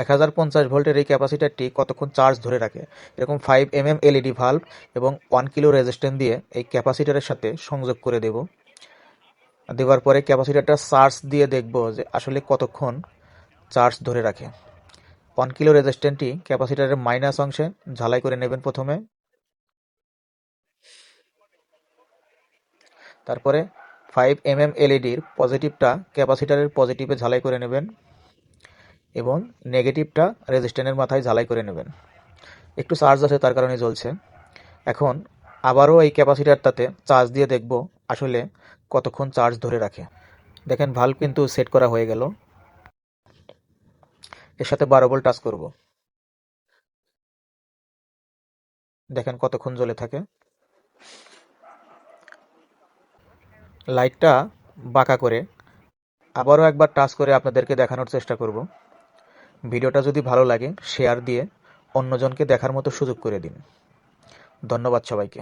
1050 ভোল্টের এই ক্যাপাসিটরটি কতক্ষণ চার্জ ধরে রাখে। এরকম 5 mm এলইডি ভাল্ব এবং 1 কিলো রেজিস্ট্যান্স দিয়ে এই ক্যাপাসিটরের সাথে সংযোগ করে দেব। দেওয়ার পরে ক্যাপাসিটরটা চার্জ দিয়ে দেখব যে আসলে কতক্ষণ চার্জ ধরে রাখে। 1 কিলো রেজিস্ট্যান্সটি ক্যাপাসিটরের মাইনাস অংশে ঝালাই করে নেবেন প্রথমে। তারপরে 5 mm এলইডির পজিটিভটা ক্যাপাসিটরের পজিটিভে ঝালাই করে নেবেন এবং নেগেটিভটা রেজিস্ট্যান্সের মাথায় ঝালাই করে নেবেন। একটু চার্জ আছে তার কারণে জ্বলছে। এখন আবারও এই ক্যাপাসিটরটাতে চার্জ দিয়ে দেখব আসলে কতক্ষণ চার্জ ধরে রাখে। দেখেন ভাল্ব কিন্তু সেট করা হয়ে গেল। এর সাথে 12 ভোল্ট টাচ করব। দেখেন কতক্ষণ জ্বলে থাকে। লাইটটা বাঁকা করে আবারও একবার টাচ করে আপনাদেরকে দেখানোর চেষ্টা করব। ভিডিওটা যদি ভালো লাগে শেয়ার দিয়ে অন্যজনকে দেখার মতো সুযোগ করে দিন। ধন্যবাদ সবাইকে।